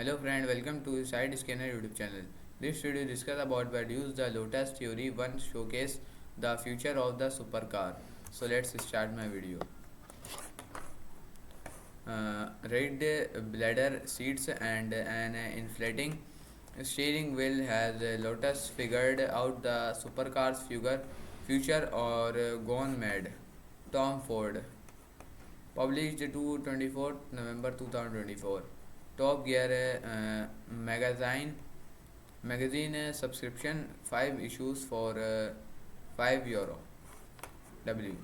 Hello friend, welcome to Side Scanner YouTube channel. This video discuss about use the Lotus Theory 1 showcase the future of the supercar. So let's start my video. Red bladder seats and an inflating steering wheel has Lotus figured out the supercar's future or gone mad. Tom Ford published to 24th November 2024. Top Gear magazine subscription 5 issues for €5. W.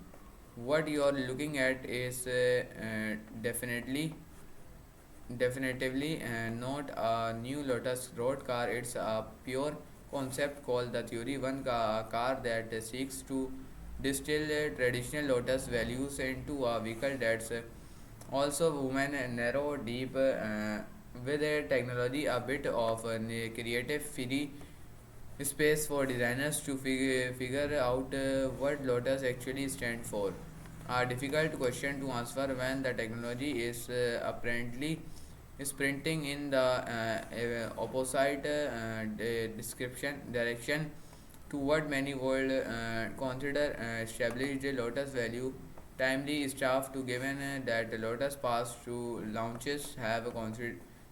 What you are looking at is definitively not a new Lotus road car. It's a pure concept called the Theory 1 car that seeks to distill traditional Lotus values into a vehicle that's also women narrow deep with a technology a bit of a creative free space for designers to figure out what Lotus actually stands for. A difficult question to answer when the technology is apparently sprinting in the opposite description direction to what many would consider established Lotus value. Timely staff to given that Lotus past two launches have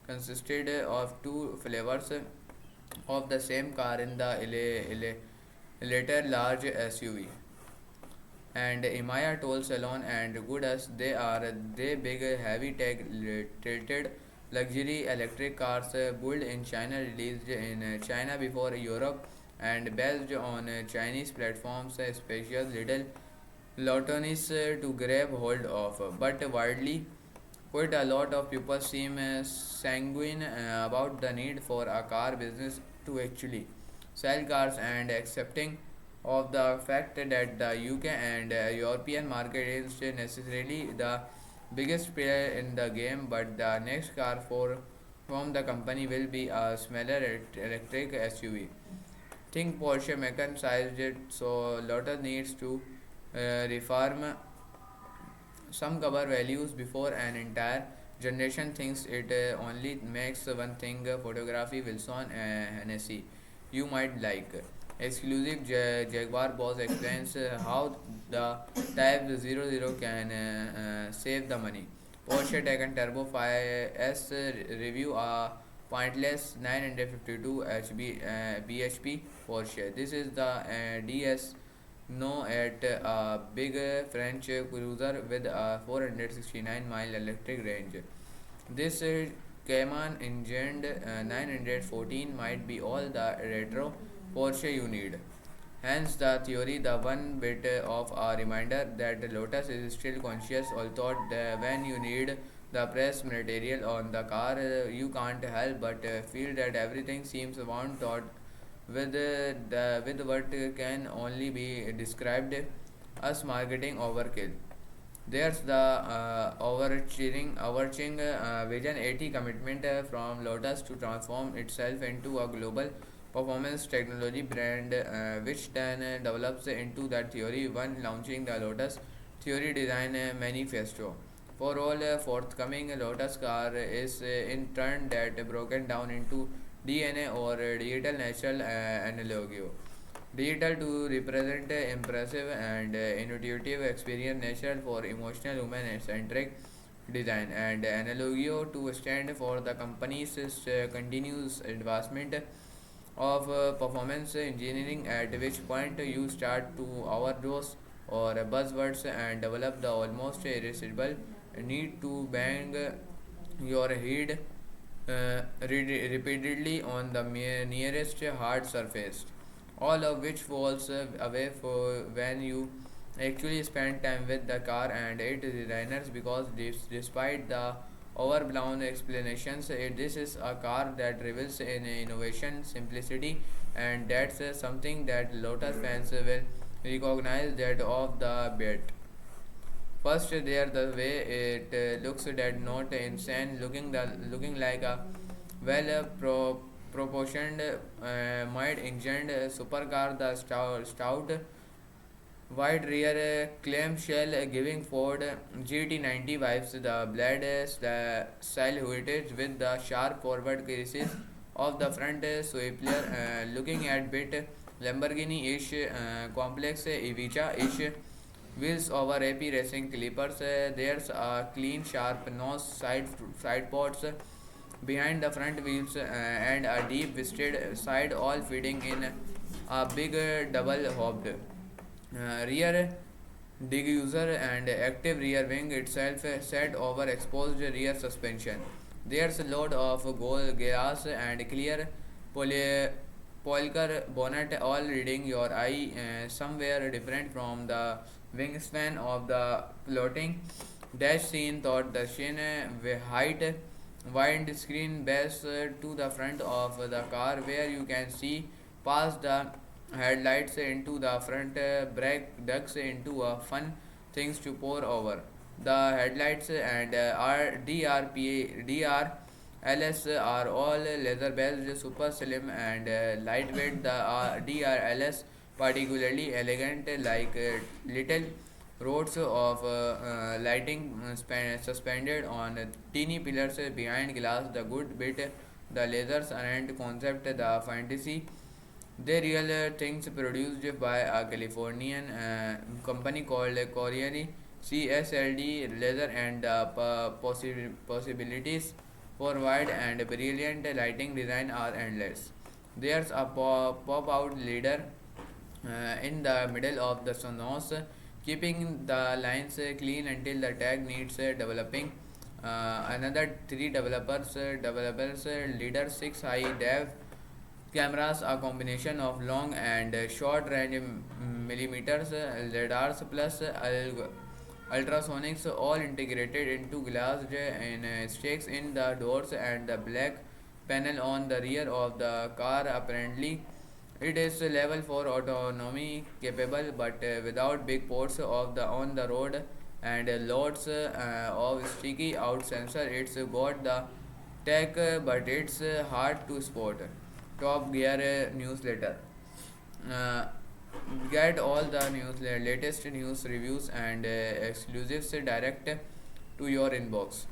consisted of two flavors of the same car in the later large SUV and Imaya toll salon and good as they big heavy tech tilted luxury electric cars built in China released in China before Europe and based on Chinese platforms special little Lawtonis to grab hold of but widely quite a lot of people seem sanguine about the need for a car business to actually sell cars and accepting of the fact that the UK and European market is necessarily the biggest player in the game, but the next car for from the company will be a smaller electric SUV. Think Porsche Macan sized it, so Lotus needs to reform some cover values before an entire generation thinks it only makes one thing photography Wilson Hennessy you might like. Exclusive Jaguar boss explains how the Type 00 can save the money. Porsche Taycan Turbo 5S review a pointless 952 bhp Porsche. This is the DS no at a big French cruiser with a 469-mile electric range. This Cayman engined 914 might be all the retro Porsche you need. Hence the theory, the one bit of a reminder that Lotus is still conscious, although when you need the press material on the car, you can't help but feel that everything seems one thought with what can only be described as marketing overkill. There's the overarching Vision 80 commitment from Lotus to transform itself into a global performance technology brand, which then develops into that theory one launching the Lotus Theory Design Manifesto. For all forthcoming Lotus car is in turn that broken down into DNA or digital natural analogio. Digital to represent impressive and intuitive experience, natural for emotional human centric design, and analogio to stand for the company's continuous advancement of performance engineering, at which point you start to overdose or buzzwords and develop the almost irresistible need to bang your head repeatedly on the nearest hard surface, all of which falls away for when you actually spend time with the car and its designers because despite the overblown explanations, this is a car that revels in innovation, simplicity, and that's something that Lotus fans will recognize that of the bat. First, there the way it looks that not insane looking like a well proportioned mild engined supercar. The stout Wide rear clamshell giving Ford GT90 vibes. The blade style heritage with the sharp forward creases of the front sweeper, looking at bit Lamborghini-ish, complex Evicha-ish wheels over AP racing clippers. There's a clean sharp nose side pods behind the front wheels, and a deep twisted side, all feeding in a big double hopped rear diffuser and active rear wing itself set over exposed rear suspension. There's a load of gold glass and clear poly- Polkar bonnet, all reading your eye somewhere different from the wingspan of the floating dash scene. Thought the shin height windscreen base to the front of the car, where you can see past the headlights into the front brake ducts into a fun things to pour over. The headlights and DRLS are all leather based, super slim and lightweight. The DRLS particularly elegant, like little rods of lighting suspended on teeny pillars behind glass. The good bit, the lasers aren't concept, the fantasy. They real things produced by a Californian company called Coriani CSLD Leather, and possibilities for wide and brilliant lighting design are endless. There's a pop out leader in the middle of the sonos, keeping the lines clean until the tag needs developing. Another three developers leader 6 high dev cameras, a combination of long and short range millimeters, lidars plus ultrasonics, all integrated into glass in stakes in the doors and the black panel on the rear of the car. Apparently it is level 4 autonomy capable, but without big ports of the on the road and loads of sticky out sensor. It's got the tech, but it's hard to spot. Top Gear newsletter. Uh, get all the latest news reviews and exclusives direct to your inbox.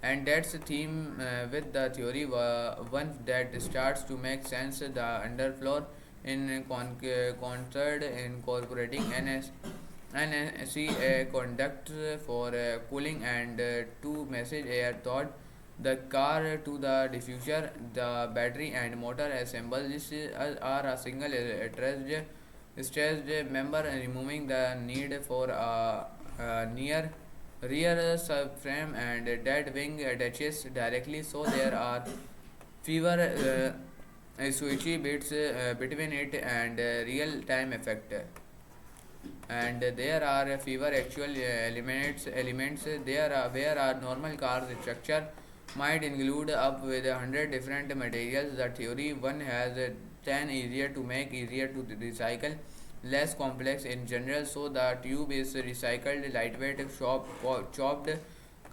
And that's the theme with the theory one that starts to make sense. The underfloor in concert incorporating NSC conduct for cooling and to message air thought the car to the diffuser. The battery and motor assemblies are a single staged member, removing the need for a near rear subframe and dead wing attaches directly, so there are fewer switchy bits between it and real time effect, and there are fewer actual elements there are where our normal cars structure might include up with 100 different materials. The theory one has 10 easier to make, easier to recycle, less complex in general. So the tube is recycled, lightweight, chopped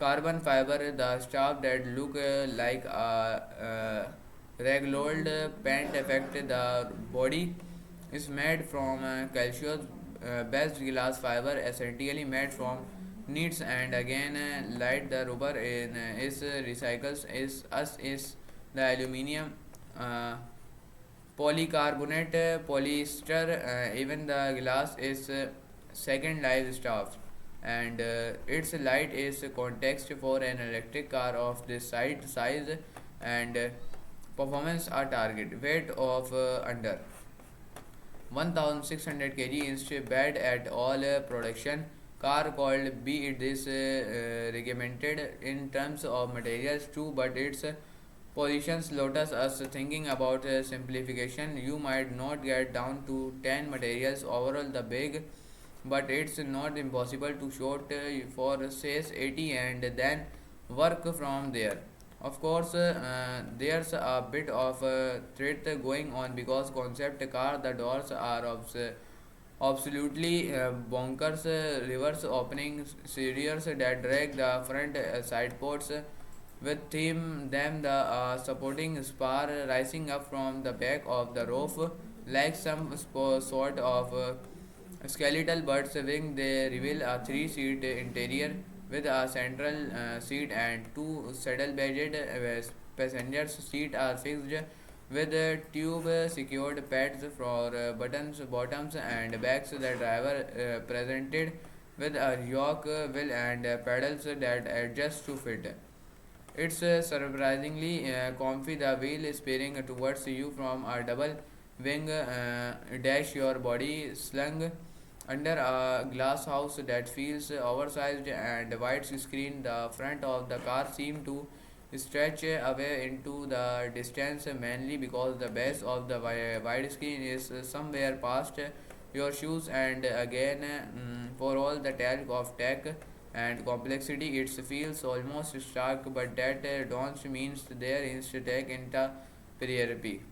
carbon fiber. The stuff that look like a regular paint effect. The body is made from calcium based glass fiber, essentially made from needs, and again light. The rubber in is recycles is the aluminium, polycarbonate, polyester, even the glass is second life stuff, and its light is context for an electric car of this size and performance are target weight of under 1600 kg inch bad at all production car called be it this regimented in terms of materials too, but its positions lotus us thinking about simplification. You might not get down to 10 materials overall the big, but it's not impossible to shoot for says 80 and then work from there. Of course there's a bit of threat going on because concept car the doors are absolutely bonkers, reverse opening series that drag the front side ports with them the supporting spar rising up from the back of the roof like some sort of skeletal bird's wing. They reveal a three-seat interior with a central seat and two saddle-bagged passengers. Seat are fixed with tube-secured pads for buttons, bottoms, and backs. The driver presented with a yoke wheel and pedals that adjust to fit. It's surprisingly comfy. The wheel is steering towards you from a double wing dash. Your body slung under a glass house that feels oversized and wide screen. The front of the car seems to stretch away into the distance, mainly because the base of the widescreen is somewhere past your shoes. And again, for all the talk of tech and complexity, it feels almost stark, but that don't means there is tech in the priority.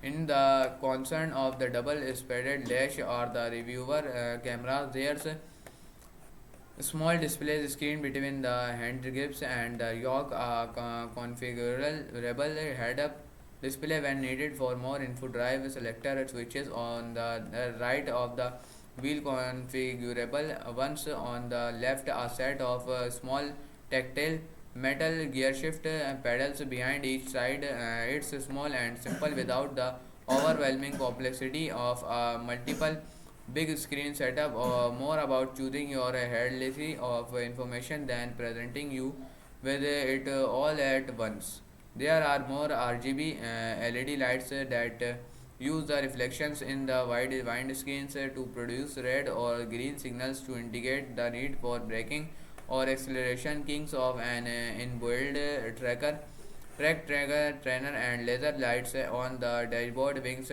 In the concern of the double-spaced dash or the reviewer cameras, there's a small display screen between the hand grips and the yoke, a configurable head-up display when needed for more info. Drive selector switches on the right of the wheel, configurable ones on the left. A set of small tactile metal gear shift pedals behind each side. It's small and simple without the overwhelming complexity of a multiple big screen setup, or more about choosing your headlessly of information than presenting you with it all at once. There are more RGB LED lights that use the reflections in the wide screens to produce red or green signals to indicate the need for braking or acceleration. Kings of an inbuilt tracker trainer and laser lights on the dashboard wings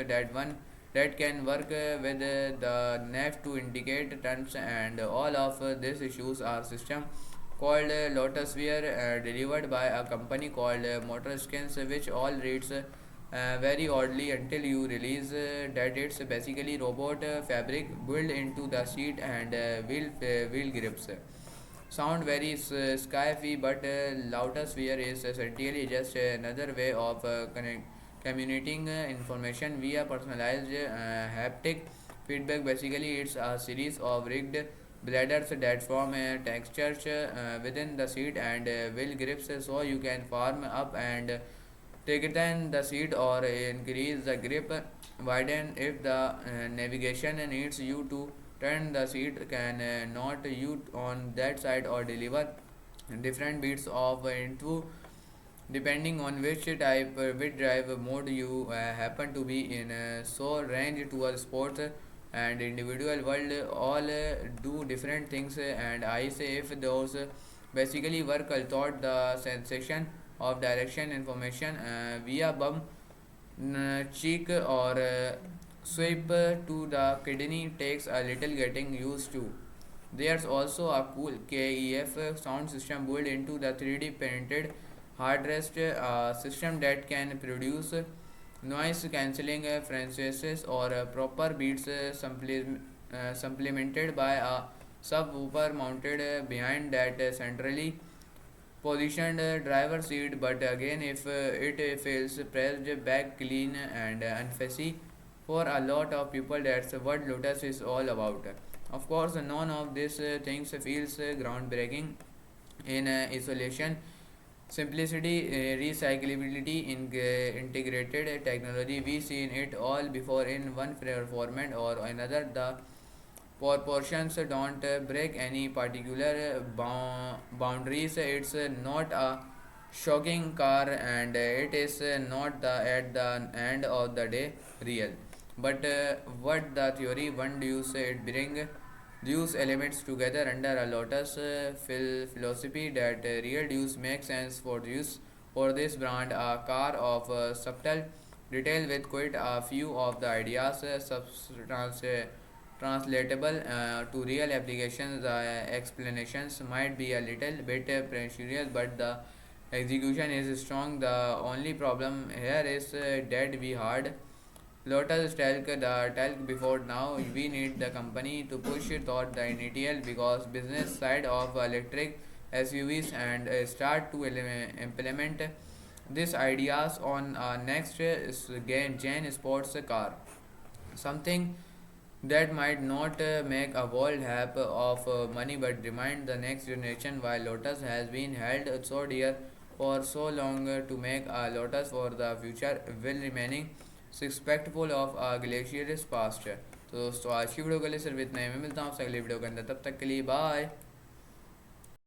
that can work with the nav to indicate turns. And all of these issues are system called Lotusphere, delivered by a company called Motorskins, which all reads very oddly until you realize that it's basically robot fabric built into the seat and wheel grips. Sound very sci-fi, but Lotusphere is essentially just another way of communicating information via personalized haptic feedback. Basically, it's a series of rigged bladders that form textures within the seat and wheel grips, so you can form up and tighten the seat or increase the grip, widen if the navigation needs you to turn the seat. Can not you on that side or deliver different beats of into depending on which drive mode you happen to be in. So range towards sports and individual world all do different things, and I say if those basically work. I thought the sensation of direction information via bum, cheek, or sweep to the kidney takes a little getting used to. There's also a cool KEF sound system built into the 3D printed hard rest system that can produce noise cancelling frequencies or proper beats, supplemented by a subwoofer mounted behind that centrally positioned driver seat. But again, if it feels pressed back clean and unfussy for a lot of people, that's what Lotus is all about. Of course, none of these things feels groundbreaking in isolation. Simplicity, recyclability, integrated technology, we seen it all before in one format or another. The proportions don't break any particular boundaries. It's not a shocking car, and it is not the at the end of the day real. But what the theory? One do you say it bring these elements together under a Lotus philosophy that real use makes sense for use for this brand, a car of subtle detail with quite a few of the ideas translatable to real applications. The explanations might be a little bit precious, but the execution is strong. The only problem here is that we hard Lotus talk before now. We need the company to push it toward the initial because business side of electric SUVs and start to implement This ideas on next is Gen sports car, something that might not make a world heap of money but remind the next generation why Lotus has been held so dear for so long. To make a Lotus for the future will remaining respectful of Glacier's past. तो दोस्तों आज की video के लिए सिर्फ इतना ही। मैं मिलता हूँ आपसे अगली वीडियो के अंदर, तब तक के लिए बाय।